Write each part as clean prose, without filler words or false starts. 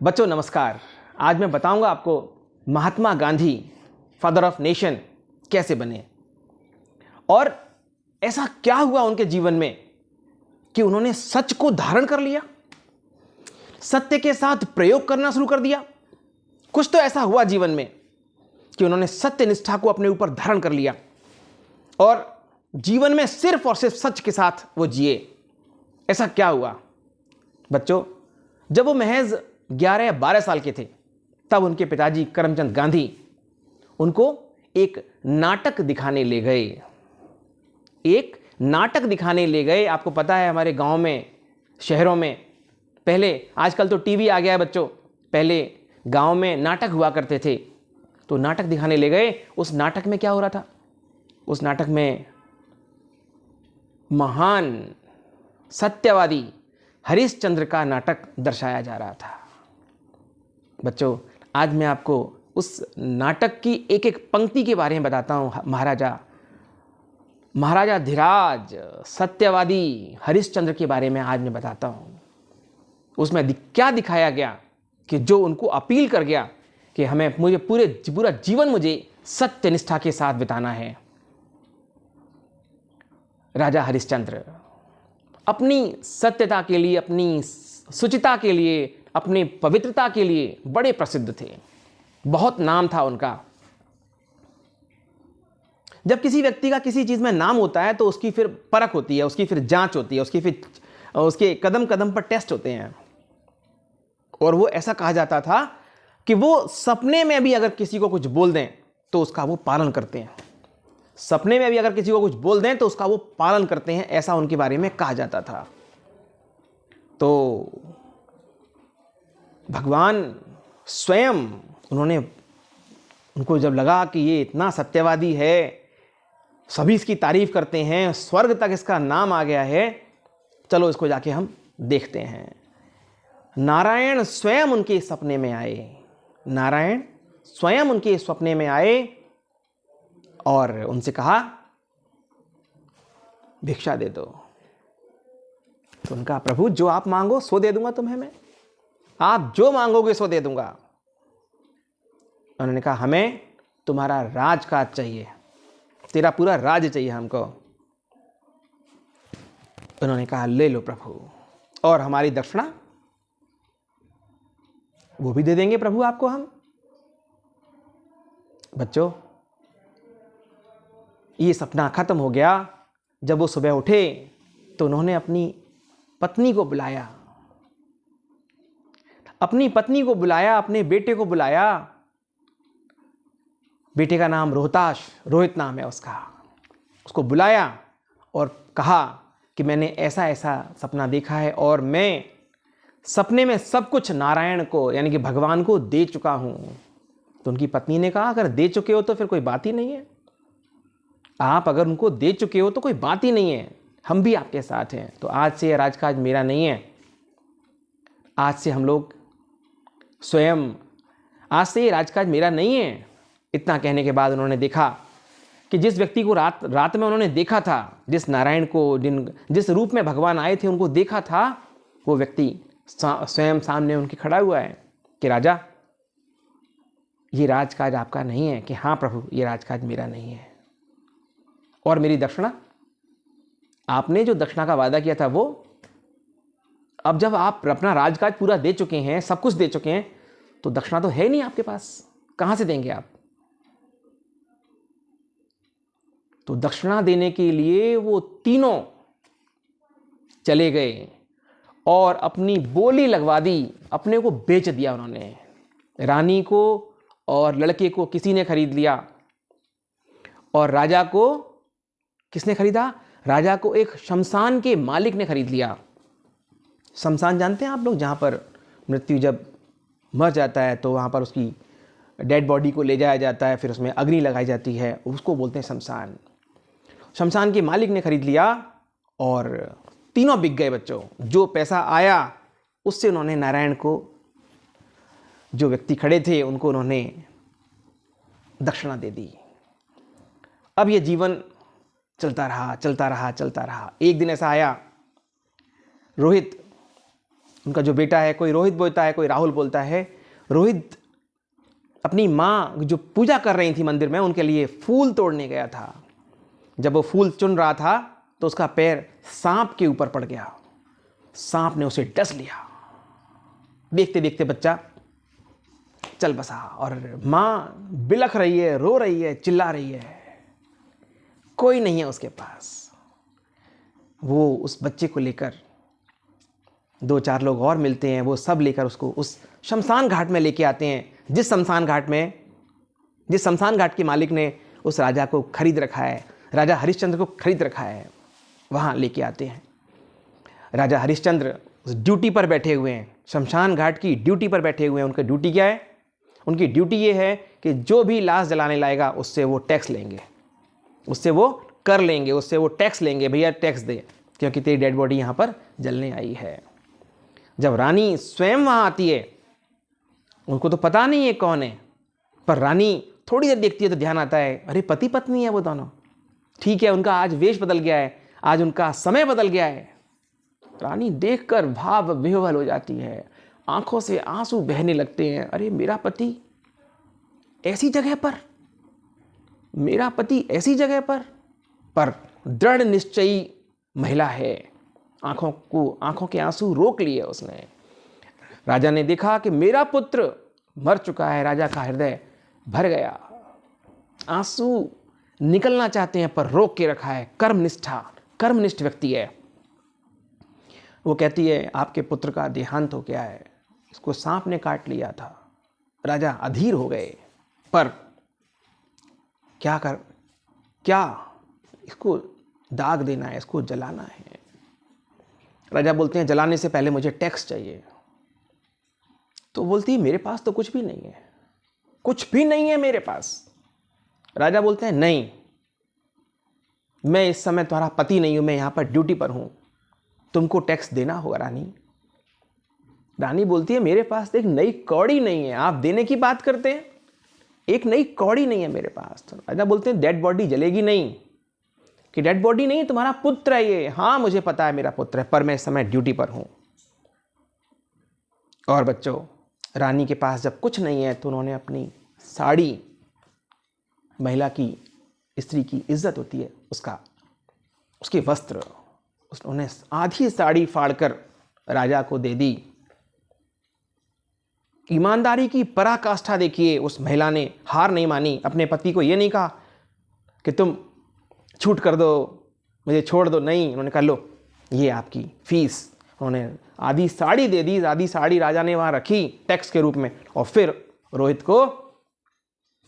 बच्चों नमस्कार। आज मैं बताऊंगा आपको Mahatma Gandhi father of nation कैसे बने और ऐसा क्या हुआ उनके जीवन में कि उन्होंने सच को धारण कर लिया, सत्य के साथ प्रयोग करना शुरू कर दिया। कुछ तो ऐसा हुआ जीवन में कि उन्होंने सत्य निष्ठा को अपने ऊपर धारण कर लिया और जीवन में सिर्फ और सिर्फ सच के साथ वो जिए। ऐसा क्या हुआ बच्चों? जब वो महज 11 या 12 साल के थे तब उनके पिताजी करमचंद गांधी उनको एक नाटक दिखाने ले गए। एक नाटक दिखाने ले गए। आपको पता है हमारे गांव में, शहरों में पहले, आजकल तो टीवी आ गया है बच्चों, पहले गांव में नाटक हुआ करते थे। तो नाटक दिखाने ले गए। उस नाटक में क्या हो रहा था? उस नाटक में महान सत्यवादी हरिश्चंद्र का नाटक दर्शाया जा रहा था। बच्चों आज मैं आपको उस नाटक की एक एक पंक्ति के बारे में बताता हूँ। महाराजा धीराज सत्यवादी हरिश्चंद्र के बारे में आज मैं बताता हूँ। उसमें क्या दिखाया गया कि जो उनको अपील कर गया कि मुझे पूरा जीवन मुझे सत्य निष्ठा के साथ बिताना है। राजा हरिश्चंद्र अपनी सत्यता के लिए, अपनी शुचिता के लिए, अपनी पवित्रता के लिए बड़े प्रसिद्ध थे। बहुत नाम था उनका। जब किसी व्यक्ति का किसी चीज में नाम होता है तो उसकी फिर परख होती है, उसकी फिर जांच होती है, उसके कदम कदम पर टेस्ट होते हैं। और वो ऐसा कहा जाता था कि वो सपने में भी अगर किसी को कुछ बोल दें तो उसका वो पालन करते हैं। सपने में भी अगर किसी को कुछ बोल दें तो उसका वो पालन करते हैं, ऐसा उनके बारे में कहा जाता था। तो भगवान स्वयं उनको जब लगा कि ये इतना सत्यवादी है, सभी इसकी तारीफ करते हैं, स्वर्ग तक इसका नाम आ गया है, चलो इसको जाके हम देखते हैं। नारायण स्वयं उनके सपने में आए। नारायण स्वयं उनके सपने में आए और उनसे कहा भिक्षा दे दो। तो उनका प्रभु जो आप मांगो सो दे दूंगा तुम्हें मैं, आप जो मांगोगे सो दे दूंगा। उन्होंने कहा हमें तुम्हारा राजकाज चाहिए, तेरा पूरा राज चाहिए हमको। उन्होंने कहा ले लो प्रभु, और हमारी दक्षिणा वो भी दे देंगे प्रभु आपको हम। बच्चों ये सपना खत्म हो गया। जब वो सुबह उठे तो उन्होंने अपनी पत्नी को बुलाया, अपने बेटे को बुलाया। बेटे का नाम रोहित नाम है उसका। उसको बुलाया और कहा कि मैंने ऐसा ऐसा सपना देखा है और मैं सपने में सब कुछ नारायण को यानी कि भगवान को दे चुका हूं। तो उनकी पत्नी ने कहा अगर दे चुके हो तो फिर कोई बात ही नहीं है। आप अगर उनको दे चुके हो तो कोई बात ही नहीं है, हम भी आपके साथ हैं। तो आज से यह राजकाज मेरा नहीं है, आज से ये राजकाज मेरा नहीं है। इतना कहने के बाद उन्होंने देखा कि जिस व्यक्ति को रात में उन्होंने देखा था, जिस नारायण को जिस रूप में भगवान आए थे उनको देखा था, वो व्यक्ति स्वयं सामने उनके खड़ा हुआ है कि राजा ये राजकाज आपका नहीं है। कि हाँ प्रभु ये राजकाज मेरा नहीं है, और मेरी दक्षिणा, आपने जो दक्षिणा का वादा किया था वो, अब जब आप अपना राजकाज पूरा दे चुके हैं, सब कुछ दे चुके हैं, तो दक्षिणा तो है नहीं आपके पास, कहां से देंगे आप? तो दक्षिणा देने के लिए वो तीनों चले गए और अपनी बोली लगवा दी, अपने को बेच दिया उन्होंने। रानी को और लड़के को किसी ने खरीद लिया, और राजा को किसने खरीदा? राजा को एक शमशान के मालिक ने खरीद लिया। शमशान जानते हैं आप लोग, जहाँ पर मृत्यु जब मर जाता है तो वहाँ पर उसकी डेड बॉडी को ले जाया जाता है, फिर उसमें अग्नि लगाई जाती है, उसको बोलते हैं शमशान। शमशान के मालिक ने खरीद लिया और तीनों बिक गए बच्चों। जो पैसा आया उससे उन्होंने नारायण को, जो व्यक्ति खड़े थे उनको उन्होंने दक्षिणा दे दी। अब ये जीवन चलता रहा। एक दिन ऐसा आया, रोहित उनका जो बेटा है, कोई रोहित बोलता है, कोई राहुल बोलता है। रोहित अपनी माँ जो पूजा कर रही थी मंदिर में, उनके लिए फूल तोड़ने गया था। जब वो फूल चुन रहा था तो उसका पैर सांप के ऊपर पड़ गया। सांप ने उसे डस लिया। देखते देखते बच्चा चल बसा और माँ बिलख रही है, रो रही है, चिल्ला रही है, कोई नहीं है उसके पास। वो उस बच्चे को लेकर, 2-4 लोग और मिलते हैं, वो सब लेकर उसको उस शमशान घाट में लेके आते हैं, जिस शमशान घाट के मालिक ने उस राजा को खरीद रखा है, राजा हरिश्चंद्र को खरीद रखा है, वहाँ लेके आते हैं। राजा हरिश्चंद्र उस ड्यूटी पर बैठे हुए हैं, शमशान घाट की ड्यूटी पर बैठे हुए हैं। उनकी ड्यूटी क्या है? उनकी ड्यूटी ये है कि जो भी लाश जलाने लाएगा उससे वो टैक्स लेंगे, उससे वो कर लेंगे, उससे वो टैक्स लेंगे, भैया टैक्स दे, क्योंकि तेरी डेड बॉडी यहाँ पर जलने आई है। जब रानी स्वयं वहाँ आती है, उनको तो पता नहीं है कौन है, पर रानी थोड़ी देर देखती है तो ध्यान आता है, अरे पति पत्नी है वो दोनों। ठीक है, उनका आज वेश बदल गया है, आज उनका समय बदल गया है। रानी देखकर भाव विह्वल हो जाती है, आंखों से आंसू बहने लगते हैं। अरे मेरा पति ऐसी जगह पर, मेरा पति ऐसी जगह पर दृढ़ निश्चयी महिला है। आंखों के आंसू रोक लिए उसने। राजा ने देखा कि मेरा पुत्र मर चुका है। राजा का हृदय भर गया, आंसू निकलना चाहते हैं पर रोक के रखा है। कर्मनिष्ठ व्यक्ति है। वो कहती है, आपके पुत्र का देहांत हो गया है, इसको सांप ने काट लिया था। राजा अधीर हो गए, पर क्या इसको दाग देना है, इसको जलाना है। राजा बोलते हैं, जलाने से पहले मुझे टैक्स चाहिए। तो बोलती है, मेरे पास तो कुछ भी नहीं है, कुछ भी नहीं है मेरे पास। राजा बोलते हैं, नहीं, मैं इस समय तुम्हारा पति नहीं हूं, मैं यहां पर ड्यूटी पर हूं, तुमको टैक्स देना होगा रानी। रानी बोलती है, मेरे पास एक नई कौड़ी नहीं है, आप देने की बात करते हैं, एक नई कौड़ी नहीं है मेरे पास। तो राजा बोलते हैं, डेड बॉडी जलेगी नहीं। कि डेड बॉडी नहीं, तुम्हारा पुत्र है ये। हाँ मुझे पता है मेरा पुत्र है, पर मैं इस समय ड्यूटी पर हूं। और बच्चों, रानी के पास जब कुछ नहीं है तो उन्होंने अपनी साड़ी, महिला की, स्त्री की इज्जत होती है, उसके वस्त्र, उन्होंने आधी साड़ी फाड़कर राजा को दे दी। ईमानदारी की पराकाष्ठा देखिए, उस महिला ने हार नहीं मानी। अपने पति को यह नहीं कहा कि तुम छूट कर दो, मुझे छोड़ दो, नहीं, उन्होंने कहा लो ये आपकी फीस। उन्होंने आधी साड़ी दे दी। आधी साड़ी राजा ने वहां रखी टैक्स के रूप में, और फिर रोहित को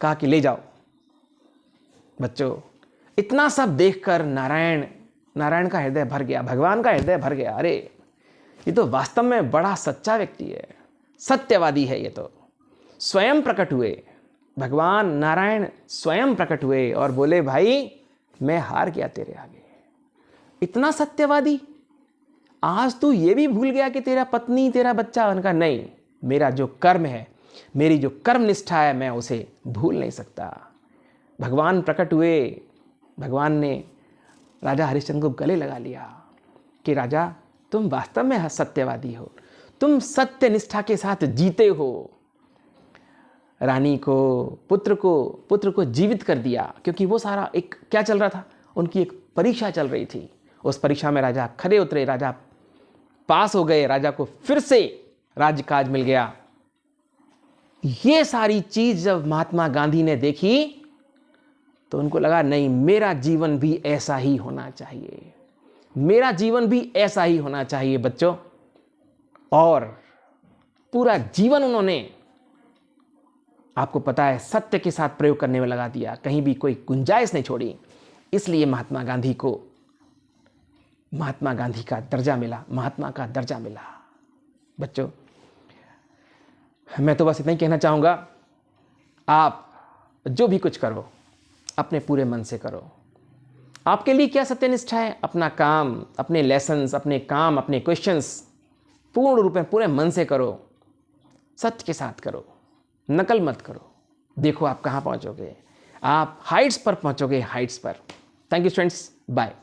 कहा कि ले जाओ। बच्चों, इतना सब देखकर नारायण का हृदय भर गया, भगवान का हृदय भर गया। अरे ये तो वास्तव में बड़ा सच्चा व्यक्ति है, सत्यवादी है। ये तो स्वयं प्रकट हुए, भगवान नारायण स्वयं प्रकट हुए और बोले, भाई मैं हार गया तेरे आगे। इतना सत्यवादी, आज तू ये भी भूल गया कि तेरा पत्नी, तेरा बच्चा। उनका नहीं, मेरा जो कर्म है, मेरी जो कर्म निष्ठा है, मैं उसे भूल नहीं सकता। भगवान प्रकट हुए। भगवान ने राजा हरिश्चंद्र को गले लगा लिया कि राजा, तुम वास्तव में सत्यवादी हो, तुम सत्य निष्ठा के साथ जीते हो। रानी को, पुत्र को जीवित कर दिया, क्योंकि वो सारा एक क्या चल रहा था, उनकी एक परीक्षा चल रही थी। उस परीक्षा में राजा खरे उतरे, राजा पास हो गए, राजा को फिर से राज्यकाज मिल गया। ये सारी चीज जब महात्मा गांधी ने देखी तो उनको लगा, नहीं, मेरा जीवन भी ऐसा ही होना चाहिए, मेरा जीवन भी ऐसा ही होना चाहिए बच्चों। और पूरा जीवन उन्होंने, आपको पता है, सत्य के साथ प्रयोग करने में लगा दिया, कहीं भी कोई गुंजाइश नहीं छोड़ी। इसलिए महात्मा गांधी को महात्मा गांधी का दर्जा मिला, महात्मा का दर्जा मिला। बच्चों, मैं तो बस इतना ही कहना चाहूँगा, आप जो भी कुछ करो अपने पूरे मन से करो। आपके लिए क्या सत्यनिष्ठा है? अपना काम, अपने लेसन्स, अपने काम, अपने क्वेश्चंस पूर्ण रूप में पूरे मन से करो, सत्य के साथ करो, नकल मत करो। देखो आप कहाँ पहुँचोगे, आप हाइट्स पर पहुँचोगे, हाइट्स पर। Thank you students, bye.